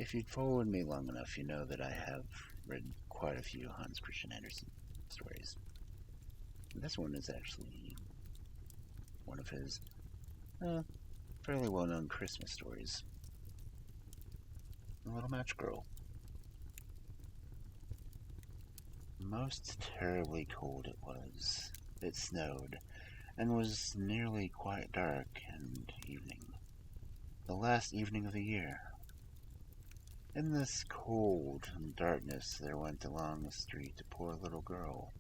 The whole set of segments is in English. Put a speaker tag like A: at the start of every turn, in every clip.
A: If you'd followed me long enough, you know that I have read quite a few Christian Andersen stories. This one is actually one of his fairly well-known Christmas stories. The Little Match Girl. Most terribly cold it was. It snowed, and was nearly quite dark and evening. The last evening of the year. In this cold and darkness there went along the street a poor little girl,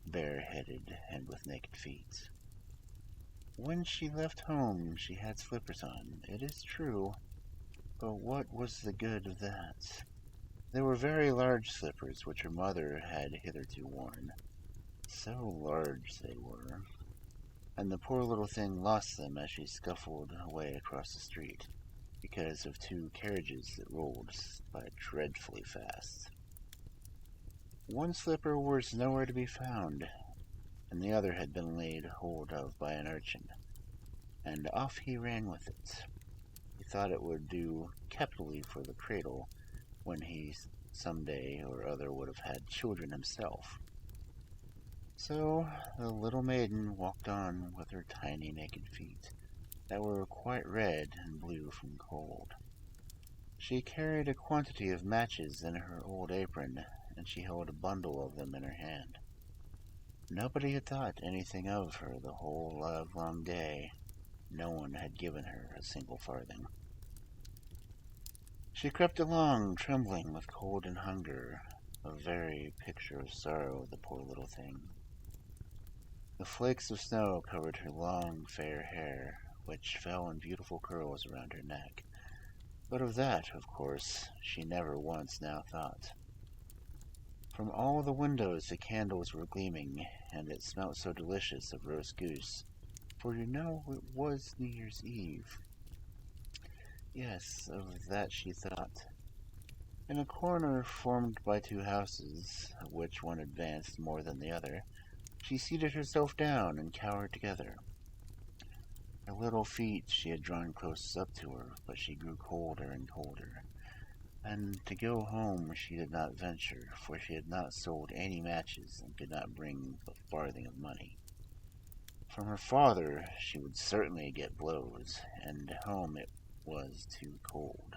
A: bareheaded and with naked feet. When she left home she had slippers on, it is true, but what was the good of that? They were very large slippers which her mother had hitherto worn. So large they were, and the poor little thing lost them as she scuffled away across the street, because of two carriages that rolled by dreadfully fast. One slipper was nowhere to be found, and the other had been laid hold of by an urchin, and off he ran with it. He thought it would do capitally for the cradle when he some day or other would have had children himself. So the little maiden walked on with her tiny naked feet, that were quite red and blue from cold. She carried a quantity of matches in her old apron, and she held a bundle of them in her hand. Nobody had thought anything of her the whole livelong day. No one had given her a single farthing. She crept along, trembling with cold and hunger, a very picture of sorrow, the poor little thing. The flakes of snow covered her long, fair hair, which fell in beautiful curls around her neck, but of that, of course, she never once now thought. From all the windows the candles were gleaming, and it smelt so delicious of roast goose, for you know it was New Year's Eve. Yes, of that she thought. In a corner formed by two houses, of which one advanced more than the other, she seated herself down and cowered together. Her little feet she had drawn close up to her, but she grew colder and colder, and to go home she did not venture, for she had not sold any matches and could not bring a farthing of money. From her father she would certainly get blows, and home it was too cold,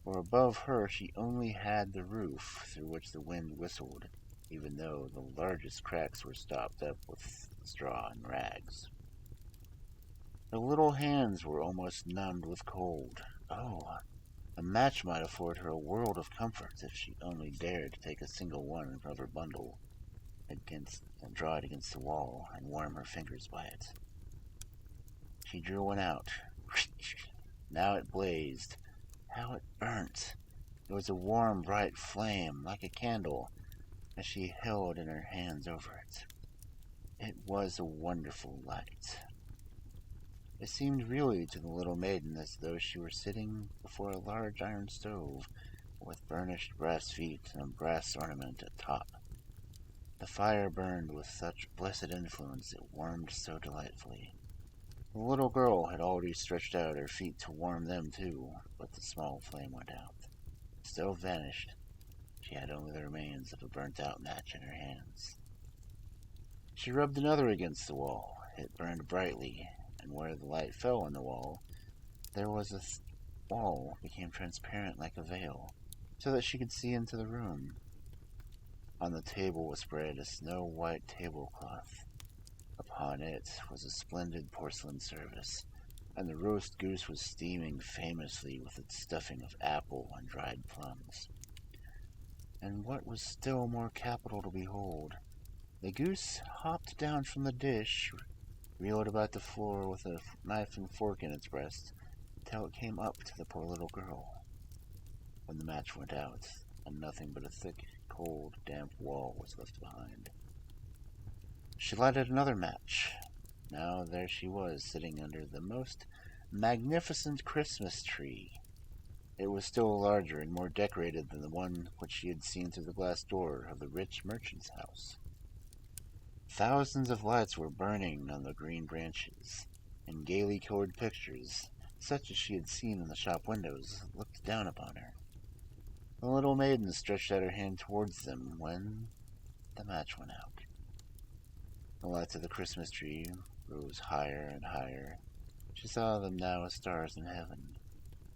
A: for above her she only had the roof through which the wind whistled, even though the largest cracks were stopped up with straw and rags. Her little hands were almost numbed with cold. Oh, a match might afford her a world of comfort if she only dared to take a single one of her bundle against and draw it against the wall and warm her fingers by it. She drew one out. Now it blazed. How it burnt! It was a warm, bright flame, like a candle, as she held in her hands over it. It was a wonderful light. It seemed really to the little maiden as though she were sitting before a large iron stove, with burnished brass feet and a brass ornament at top. The fire burned with such blessed influence it warmed so delightfully. The little girl had already stretched out her feet to warm them too, but the small flame went out. The stove vanished. She had only the remains of a burnt-out match in her hands. She rubbed another against the wall. It burned brightly, and where the light fell on the wall, there was a wall became transparent like a veil, so that she could see into the room. On the table was spread a snow-white tablecloth. Upon it was a splendid porcelain service, and the roast goose was steaming famously with its stuffing of apple and dried plums. And what was still more capital to behold, the goose hopped down from the dish, reeled about the floor with a knife and fork in its breast, till it came up to the poor little girl. When the match went out, and nothing but a thick, cold, damp wall was left behind, she lighted another match. Now there she was, sitting under the most magnificent Christmas tree. It was still larger and more decorated than the one which she had seen through the glass door of the rich merchant's house. Thousands of lights were burning on the green branches, and gaily colored pictures, such as she had seen in the shop windows, looked down upon her. The little maiden stretched out her hand towards them when the match went out. The lights of the Christmas tree rose higher and higher. She saw them now as stars in heaven.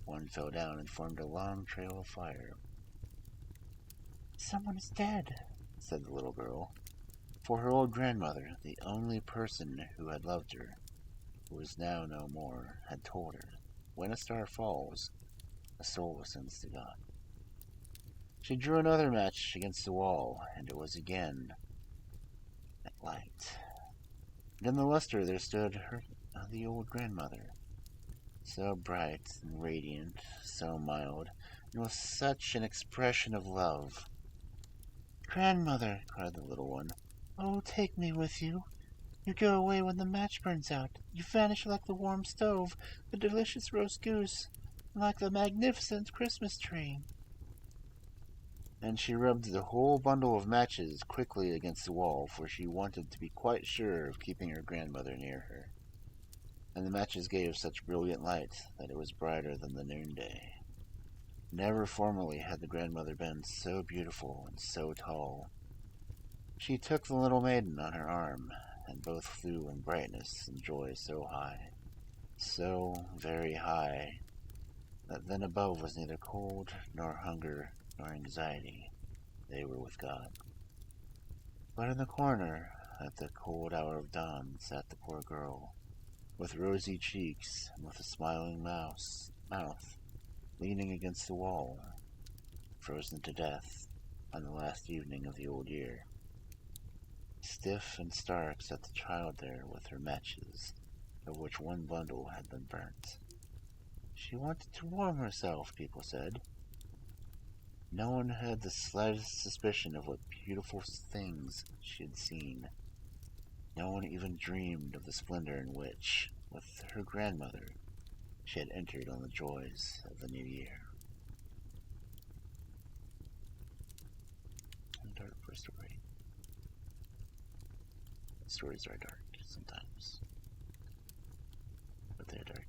A: One fell down and formed a long trail of fire. "Someone is dead," said the little girl, for her old grandmother, the only person who had loved her, who was now no more, had told her, when a star falls, a soul ascends to God. She drew another match against the wall, and it was again at light. And in the luster there stood the old grandmother, so bright and radiant, so mild, and with such an expression of love. "Grandmother," cried the little one, "oh, take me with you. You go away when the match burns out. You vanish like the warm stove, the delicious roast goose, and like the magnificent Christmas tree." And she rubbed the whole bundle of matches quickly against the wall, for she wanted to be quite sure of keeping her grandmother near her. And the matches gave such brilliant light that it was brighter than the noonday. Never formerly had the grandmother been so beautiful and so tall. She took the little maiden on her arm, and both flew in brightness and joy so high, so very high, that then above was neither cold, nor hunger, nor anxiety. They were with God. But in the corner, at the cold hour of dawn, sat the poor girl, with rosy cheeks and with a smiling mouth, leaning against the wall, frozen to death on the last evening of the old year. Stiff and stark sat the child there with her matches, of which one bundle had been burnt. She wanted to warm herself, people said. No one had the slightest suspicion of what beautiful things she had seen. No one even dreamed of the splendor in which, with her grandmother, she had entered on the joys of the new year. A dark for a story. Stories are dark sometimes, but they're dark